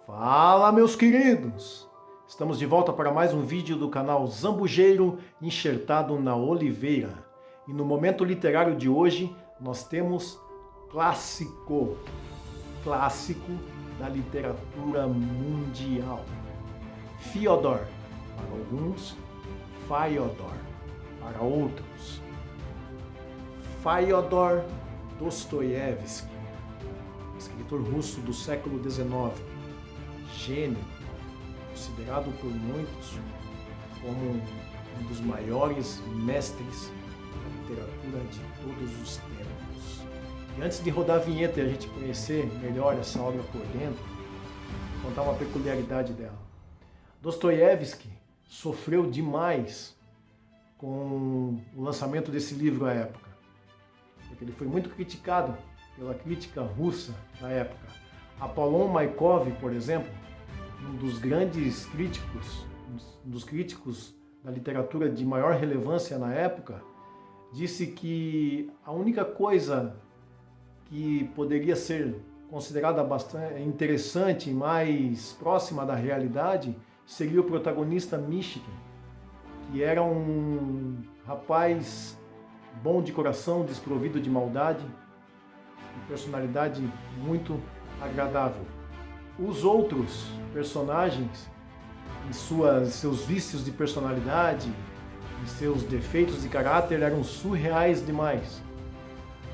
Fala, meus queridos! Estamos de volta para mais um vídeo do canal Zambujeiro enxertado na Oliveira. E no momento literário de hoje nós temos clássico da literatura mundial. Fyodor, para alguns, Fyodor, para outros. Fyodor Dostoiévski, escritor russo do século XIX, gênio, considerado por muitos como um dos maiores mestres da literatura de todos os tempos. E antes de rodar a vinheta e a gente conhecer melhor essa obra por dentro, vou contar uma peculiaridade dela. Dostoiévski sofreu demais com o lançamento desse livro à época, porque ele foi muito criticado pela crítica russa da época. Apollon Maikov, por exemplo, um dos grandes críticos, um dos críticos da literatura de maior relevância na época, disse que a única coisa que poderia ser considerada bastante interessante e mais próxima da realidade seria o protagonista Michigan, que era um rapaz bom de coração, desprovido de maldade, de personalidade muito agradável. Os outros personagens, em seus vícios de personalidade, em seus defeitos de caráter, eram surreais demais.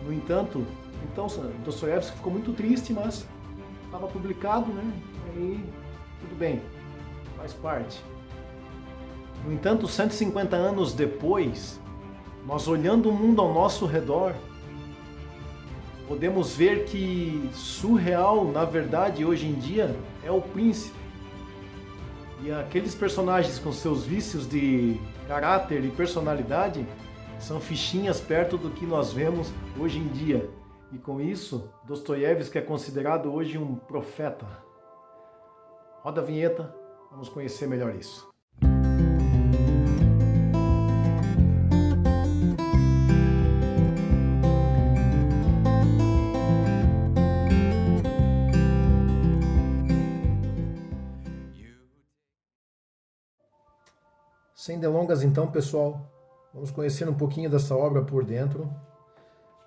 No entanto, então Dostoiévski ficou muito triste, mas estava publicado, né? Aí tudo bem, faz parte. No entanto, 150 anos depois, nós olhando o mundo ao nosso redor, podemos ver que surreal, na verdade, hoje em dia, é o príncipe. E aqueles personagens com seus vícios de caráter e personalidade são fichinhas perto do que nós vemos hoje em dia. E com isso, Dostoiévski é considerado hoje um profeta. Roda a vinheta, vamos conhecer melhor isso. Sem delongas então, pessoal, vamos conhecer um pouquinho dessa obra por dentro.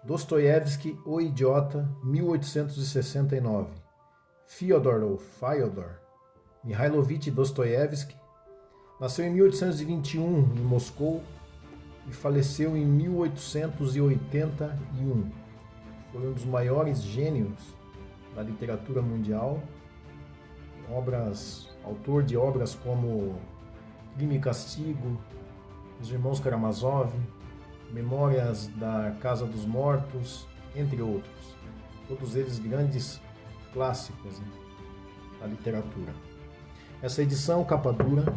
Dostoiévski, O Idiota, 1869. Fyodor ou Fyodor Mikhailovich Dostoiévski nasceu em 1821 em Moscou e faleceu em 1881. Foi um dos maiores gênios da literatura mundial. Autor de obras como Crime e Castigo, Os Irmãos Karamazov, Memórias da Casa dos Mortos, entre outros. Todos eles grandes clássicos, né, da literatura. Essa edição capa dura,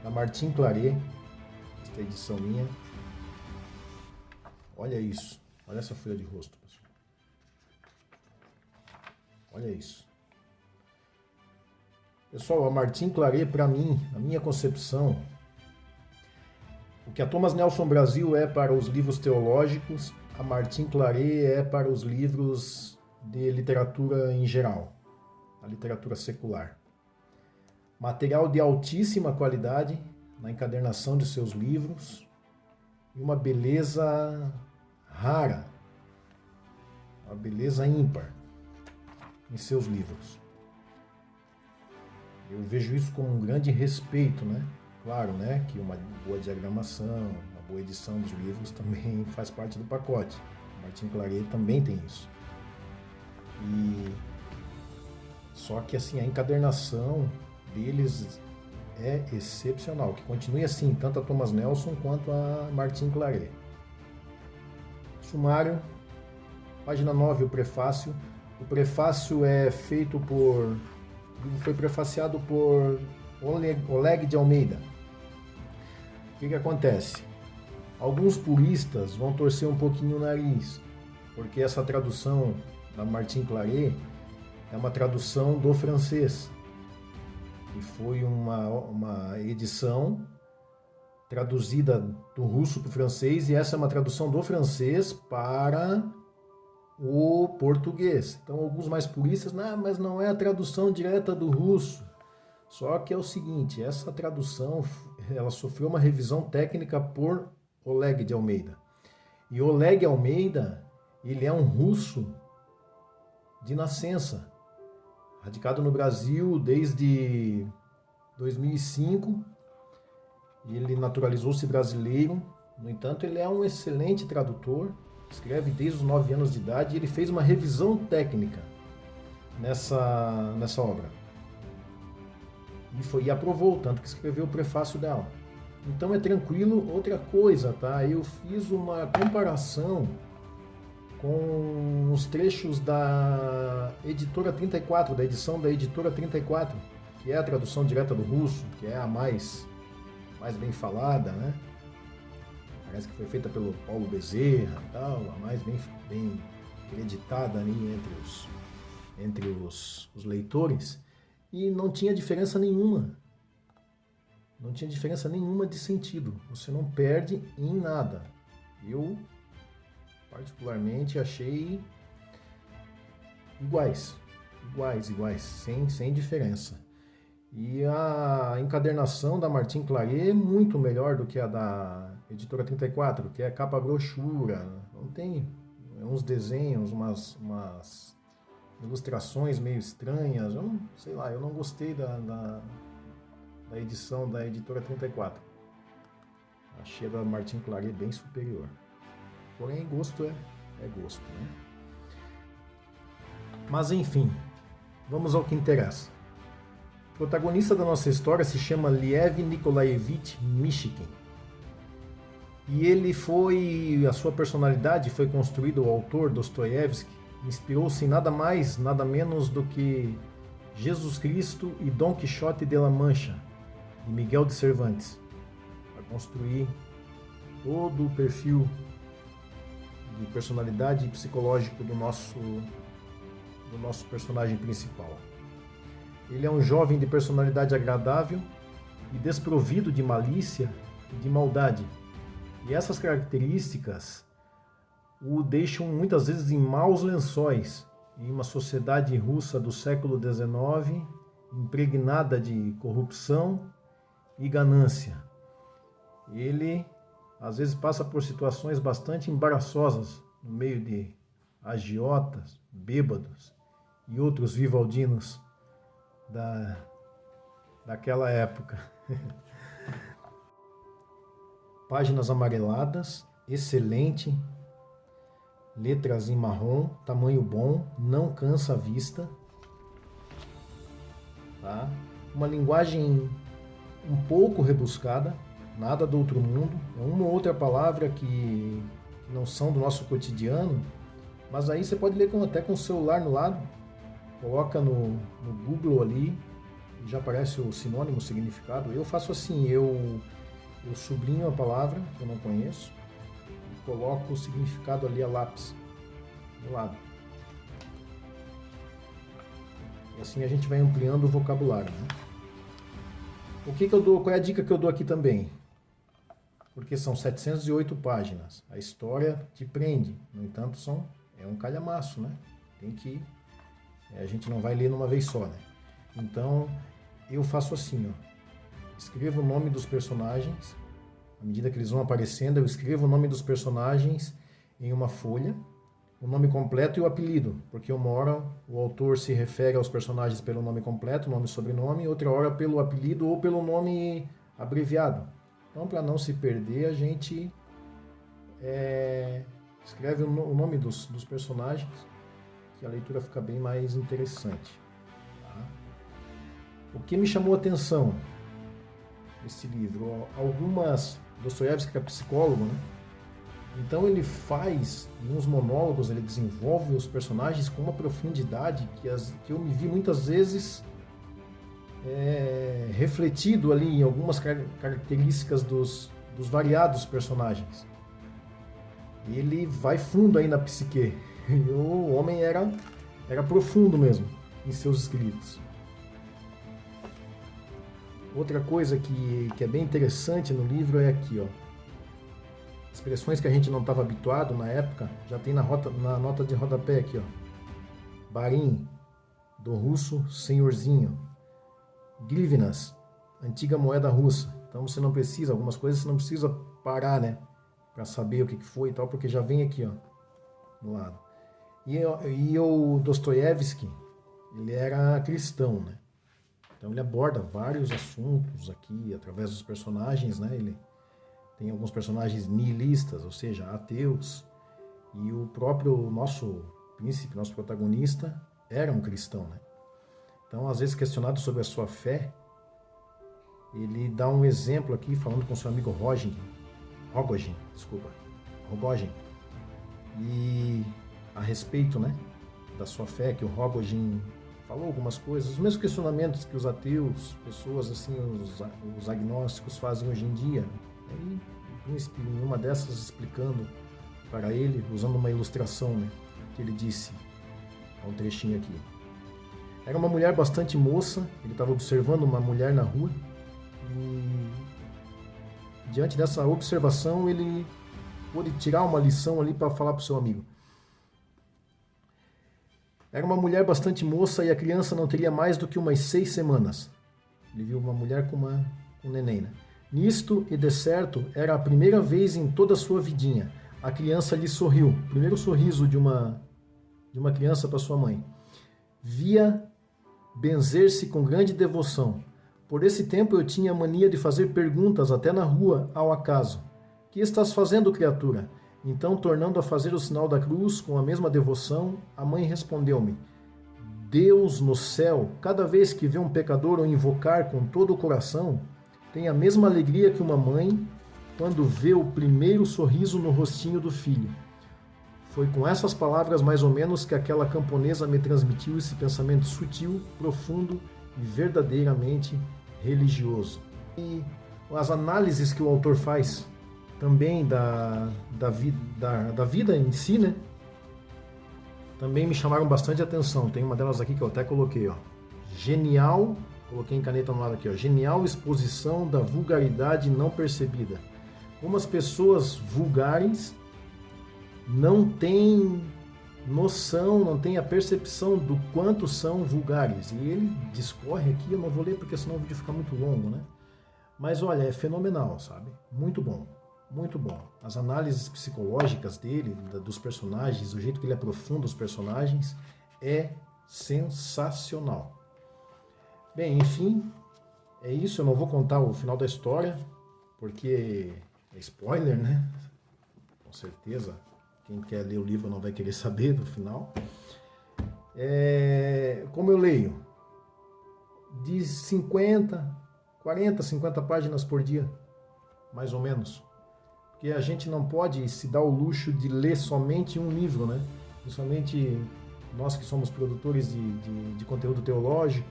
da Martin Claret, esta edição minha. Olha isso, olha essa folha de rosto, pessoal. Olha isso. Pessoal, a Martin Claret, para mim, na minha concepção, o que a Thomas Nelson Brasil é para os livros teológicos, a Martin Claret é para os livros de literatura em geral, a literatura secular. Material de altíssima qualidade na encadernação de seus livros e uma beleza rara, uma beleza ímpar em seus livros. Eu vejo isso com um grande respeito, né? Claro, né, que uma boa diagramação, uma boa edição dos livros também faz parte do pacote. Martin Claret também tem isso. Só que assim, a encadernação deles é excepcional, que continue assim, tanto a Thomas Nelson quanto a Martin Claret. Sumário, página 9, o prefácio. O prefácio foi prefaciado por Oleg de Almeida. O que acontece? Alguns puristas vão torcer um pouquinho o nariz, porque essa tradução da Martin Claret é uma tradução do francês, e foi uma edição traduzida do russo para o francês, e essa é uma tradução do francês para o português. Então, alguns mais puristas, mas não é a tradução direta do russo. Só que é o seguinte, essa tradução, ela sofreu uma revisão técnica por Oleg de Almeida. E Oleg Almeida, ele é um russo de nascença, radicado no Brasil desde 2005. Ele naturalizou-se brasileiro. No entanto, ele é um excelente tradutor, escreve desde os 9 anos de idade e ele fez uma revisão técnica nessa obra. E aprovou, tanto que escreveu o prefácio dela. Então é tranquilo. Outra coisa, tá? Eu fiz uma comparação com os trechos da editora 34, da edição da editora 34, que é a tradução direta do russo, que é a mais bem falada, né? Parece que foi feita pelo Paulo Bezerra e tal, a mais bem acreditada ali entre os leitores. E não tinha diferença nenhuma. Não tinha diferença nenhuma de sentido. Você não perde em nada. Eu, particularmente, achei iguais, sem diferença. E a encadernação da Martin Claret é muito melhor do que a da editora 34, que é capa brochura. Não tem uns desenhos, umas ilustrações meio estranhas. Eu não sei lá, eu não gostei da edição da editora 34. Achei a da Martin Claret bem superior. Porém, gosto é gosto, né? Mas enfim, vamos ao que interessa. O protagonista da nossa história se chama Lev Nikolaevich Mishkin. E a sua personalidade foi construída, o autor Dostoiévski inspirou-se em nada mais, nada menos do que Jesus Cristo e Dom Quixote de la Mancha, de Miguel de Cervantes, para construir todo o perfil de personalidade e psicológico do nosso personagem principal. Ele é um jovem de personalidade agradável e desprovido de malícia e de maldade. E essas características o deixam muitas vezes em maus lençóis, em uma sociedade russa do século XIX, impregnada de corrupção e ganância. Ele, às vezes, passa por situações bastante embaraçosas no meio de agiotas, bêbados e outros vivaldinos daquela época. Páginas amareladas, excelente, letras em marrom, tamanho bom, não cansa a vista, tá? Uma linguagem um pouco rebuscada, nada do outro mundo, é uma ou outra palavra que não são do nosso cotidiano, mas aí você pode ler até com o celular no lado, coloca no Google ali e já aparece o sinônimo, o significado. Eu faço assim, eu sublinho a palavra que eu não conheço e coloco o significado ali a lápis do lado. E assim a gente vai ampliando o vocabulário, né? Qual é a dica que eu dou aqui também? Porque são 708 páginas. A história te prende. No entanto, é um calhamaço, né? A gente não vai ler numa vez só, né? Então, eu faço assim, ó. Escrevo o nome dos personagens. À medida que eles vão aparecendo, eu escrevo o nome dos personagens em uma folha, o nome completo e o apelido, porque uma hora o autor se refere aos personagens pelo nome completo, nome e sobrenome, e outra hora pelo apelido ou pelo nome abreviado. Então, para não se perder, a gente escreve o nome dos personagens, que a leitura fica bem mais interessante. Tá? O que me chamou a atenção nesse livro? Dostoiévski é psicólogo, né? Então ele faz, em uns monólogos, ele desenvolve os personagens com uma profundidade que eu me vi muitas vezes refletido ali em algumas características dos variados personagens. Ele vai fundo aí na psique. E o homem era profundo mesmo em seus escritos. Outra coisa que é bem interessante no livro é aqui, ó. expressões que a gente não estava habituado na época, já tem na nota de rodapé aqui, ó. Barim, do russo senhorzinho. Grivnas, antiga moeda russa. Então você não precisa, algumas coisas você não precisa parar, né, para saber o que foi e tal, porque já vem aqui, ó, do lado. E o Dostoiévski, ele era cristão, né? Então ele aborda vários assuntos aqui através dos personagens, né? Ele tem alguns personagens nihilistas, ou seja, ateus, e o próprio nosso príncipe, nosso protagonista, era um cristão, né? Então, às vezes questionado sobre a sua fé, ele dá um exemplo aqui falando com seu amigo Rogojin, e a respeito, né, da sua fé, que o Rogojin falou algumas coisas, os mesmos questionamentos que os ateus, pessoas assim, os agnósticos fazem hoje em dia. Aí o príncipe, em uma dessas, explicando para ele, usando uma ilustração, né, que ele disse, há um trechinho aqui. Era uma mulher bastante moça, ele estava observando uma mulher na rua, e diante dessa observação ele pôde tirar uma lição ali para falar para o seu amigo. Era uma mulher bastante moça e a criança não teria mais do que umas 6 semanas. Ele viu uma mulher com um neném, né? Nisto e de certo era a primeira vez em toda a sua vidinha. A criança lhe sorriu. Primeiro sorriso de uma criança para sua mãe. Via benzer-se com grande devoção. Por esse tempo eu tinha a mania de fazer perguntas até na rua ao acaso. Que estás fazendo, criatura? Então, tornando a fazer o sinal da cruz com a mesma devoção, a mãe respondeu-me: Deus no céu, cada vez que vê um pecador o invocar com todo o coração, tem a mesma alegria que uma mãe quando vê o primeiro sorriso no rostinho do filho. Foi com essas palavras, mais ou menos, que aquela camponesa me transmitiu esse pensamento sutil, profundo e verdadeiramente religioso. E as análises que o autor faz também da vida em si, né? Também me chamaram bastante atenção. Tem uma delas aqui que eu até coloquei, ó. Genial, coloquei em caneta no lado aqui, ó. Genial exposição da vulgaridade não percebida. Como as pessoas vulgares não têm noção, não têm a percepção do quanto são vulgares. E ele discorre aqui, eu não vou ler porque senão o vídeo fica muito longo, né? Mas olha, é fenomenal, sabe? Muito bom. Muito bom. As análises psicológicas dele, dos personagens, o jeito que ele aprofunda os personagens, é sensacional. Bem, enfim, é isso. Eu não vou contar o final da história, porque é spoiler, né? Com certeza, quem quer ler o livro não vai querer saber do final. Como eu leio? De 40, 50 páginas por dia, mais ou menos. Porque a gente não pode se dar o luxo de ler somente um livro, né? Principalmente nós que somos produtores de conteúdo teológico.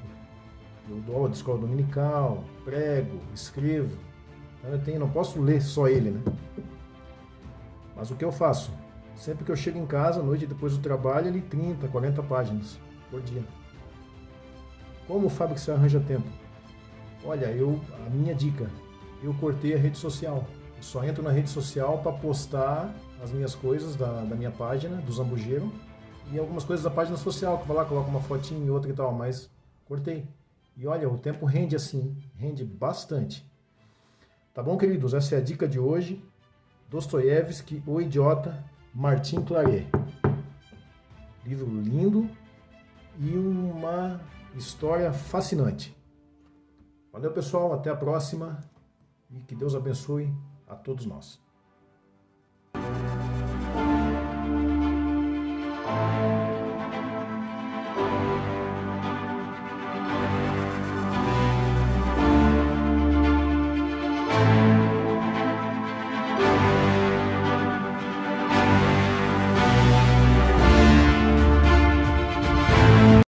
Eu dou aula de escola dominical, prego, escrevo. Então eu não posso ler só ele, né? Mas o que eu faço? Sempre que eu chego em casa, à noite, depois do trabalho, eu li 30, 40 páginas por dia. Como, Fábio, que você arranja tempo? Olha, a minha dica, eu cortei a rede social. Eu só entro na rede social para postar as minhas coisas da minha página, do Zambujeiro, e algumas coisas da página social, que eu vou lá, coloco uma fotinha e outra e tal, mas cortei. E olha, o tempo rende assim, rende bastante. Tá bom, queridos? Essa é a dica de hoje. Dostoiévski, O Idiota, Martin Claret. Livro lindo e uma história fascinante. Valeu, pessoal. Até a próxima. E que Deus abençoe a todos nós.